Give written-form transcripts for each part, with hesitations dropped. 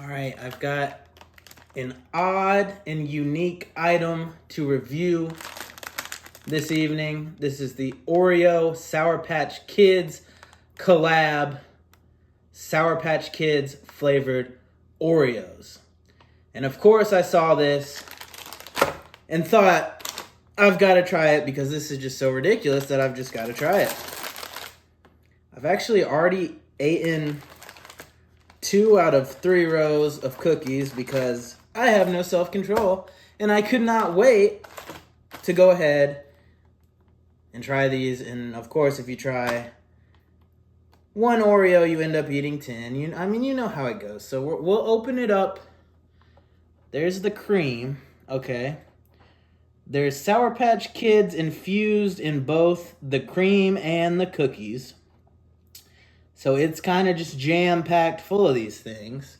All right, I've got an odd and unique item to review this evening. This is the Oreo Sour Patch Kids collab Sour Patch Kids flavored Oreos. And of course I saw this and thought, I've got to try it because this is just so ridiculous that I've just got to try it. I've actually already eaten 2 out of 3 rows of cookies because I have no self-control and I could not wait to go ahead and try these. And of course, if you try one Oreo, you end up eating 10. You know how it goes. So we'll open it up. There's the cream, okay. There's Sour Patch Kids infused in both the cream and the cookies. So it's kind of just jam-packed full of these things.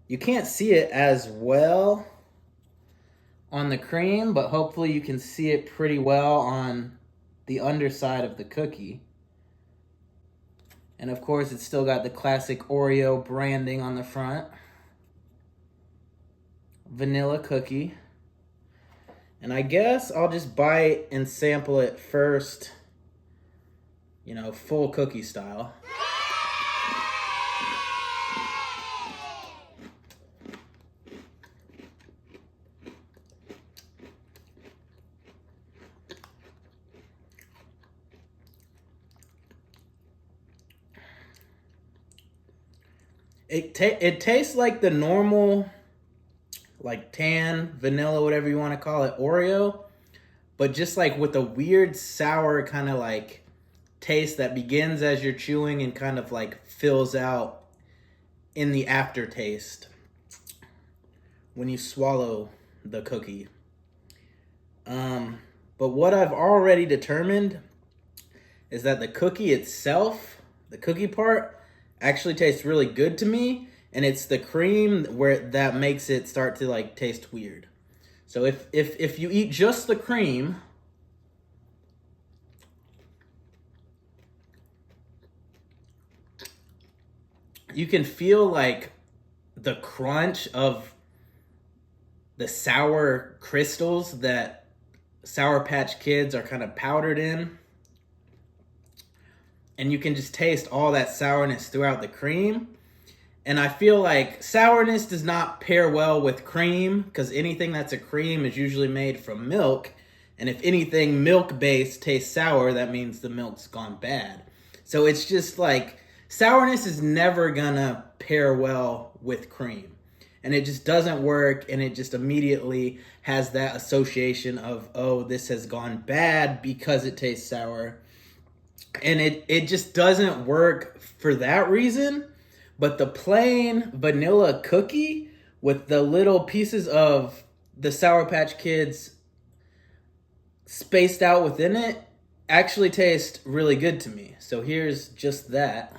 You can't see it as well on the cream, but hopefully you can see it pretty well on the underside of the cookie. And of course, it's still got the classic Oreo branding on the front. Vanilla cookie. And I guess I'll just bite and sample it first, full cookie style. It tastes like the normal, like tan, vanilla, whatever you want to call it, Oreo, but just like with a weird sour kind of like taste that begins as you're chewing and kind of like fills out in the aftertaste when you swallow the cookie. But what I've already determined is that the cookie itself, the cookie part, actually tastes really good to me, and it's the cream that makes it start to like taste weird. So if you eat just the cream, you can feel like the crunch of the sour crystals that Sour Patch Kids are kind of powdered in. And you can just taste all that sourness throughout the cream. And I feel like sourness does not pair well with cream because anything that's a cream is usually made from milk. And if anything milk-based tastes sour, that means the milk's gone bad. So it's just like sourness is never gonna pair well with cream. And it just doesn't work, and it just immediately has that association of, oh, this has gone bad because it tastes sour. And it just doesn't work for that reason. But the plain vanilla cookie with the little pieces of the Sour Patch Kids spaced out within it actually tastes really good to me. So here's just that.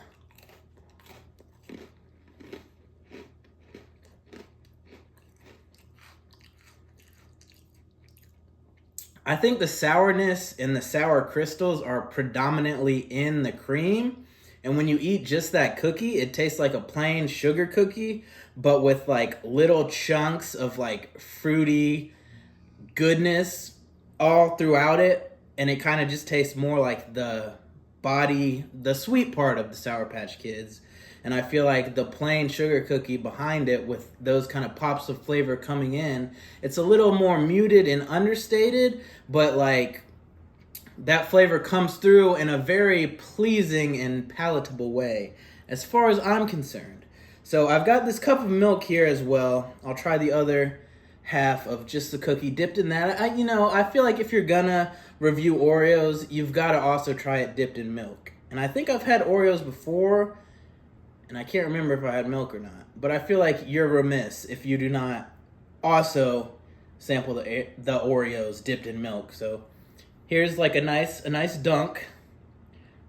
I think the sourness and the sour crystals are predominantly in the cream. And when you eat just that cookie, it tastes like a plain sugar cookie, but with like little chunks of like fruity goodness all throughout it. And it kind of just tastes more like the sweet part of the Sour Patch Kids. And I feel like the plain sugar cookie behind it with those kind of pops of flavor coming in, it's a little more muted and understated, but like that flavor comes through in a very pleasing and palatable way as far as I'm concerned. So I've got this cup of milk here as well. I'll try the other half of just the cookie dipped in that. I feel like if you're gonna review Oreos, you've got to also try it dipped in milk. And I think I've had Oreos before, and I can't remember if I had milk or not. But I feel like you're remiss if you do not also sample the Oreos dipped in milk. So here's like a nice dunk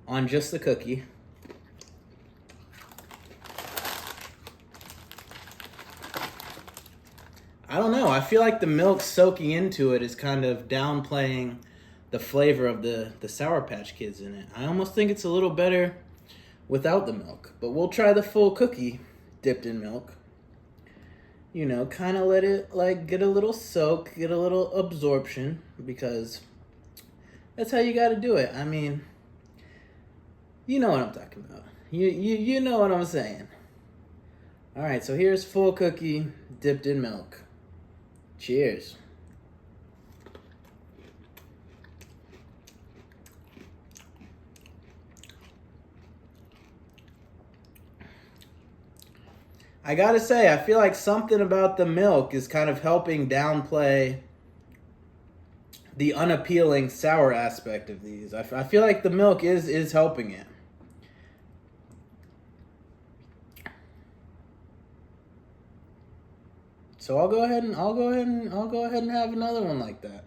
on just the cookie. I don't know. I feel like the milk soaking into it is kind of downplaying the flavor of the Sour Patch Kids in it. I almost think it's a little better without the milk. But we'll try the full cookie dipped in milk. you know, kind of let it like get a little soak, get a little absorption, because that's how you got to do it. I mean, you know what I'm talking about. You know what I'm saying. All right, so here's full cookie dipped in milk. Cheers. I gotta say, I feel like something about the milk is kind of helping downplay the unappealing sour aspect of these. I feel like the milk is helping it. So I'll go ahead and have another one like that.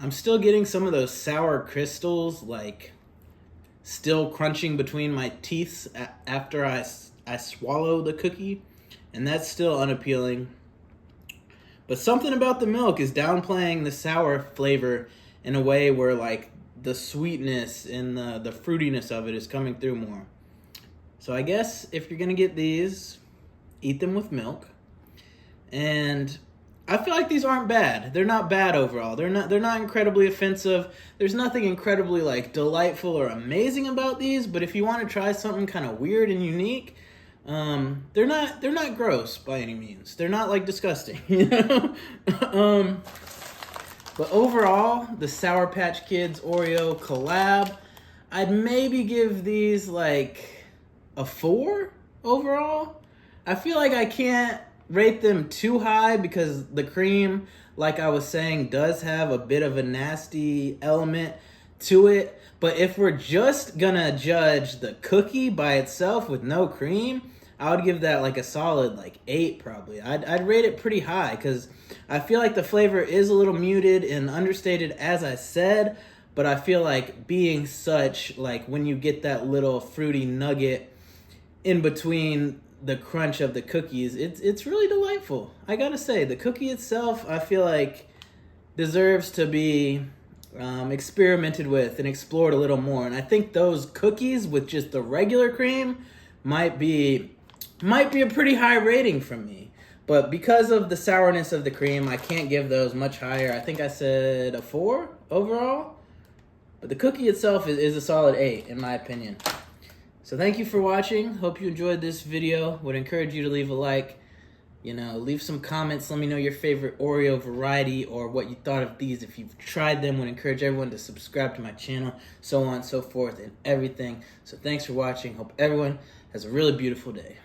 I'm still getting some of those sour crystals, like, still crunching between my teeth after I swallow the cookie, and that's still unappealing. But something about the milk is downplaying the sour flavor in a way where, like, the sweetness and the fruitiness of it is coming through more. So I guess if you're gonna get these, eat them with milk. And I feel like these aren't bad. They're not bad overall. They're not incredibly offensive. There's nothing incredibly like delightful or amazing about these, but if you want to try something kind of weird and unique, they're not gross by any means. They're not like disgusting, you know? But overall, the Sour Patch Kids Oreo collab, I'd maybe give these like a 4 overall. I feel like I can't rate them too high because the cream, like I was saying, does have a bit of a nasty element to it. But if we're just gonna judge the cookie by itself with no cream, I would give that like a solid like 8 probably. I'd rate it pretty high because I feel like the flavor is a little muted and understated, as I said, but I feel like being such, like when you get that little fruity nugget in between the crunch of the cookies, it's really delightful. I gotta say, the cookie itself, I feel like deserves to be experimented with and explored a little more. And I think those cookies with just the regular cream might be a pretty high rating from me. But because of the sourness of the cream, I can't give those much higher. I think I said a 4 overall. But the cookie itself is a solid 8 in my opinion. So thank you for watching. Hope you enjoyed this video. Would encourage you to leave a like. You know, leave some comments. Let me know your favorite Oreo variety or what you thought of these if you've tried them. Would encourage everyone to subscribe to my channel, so on and so forth and everything. So thanks for watching. Hope everyone has a really beautiful day.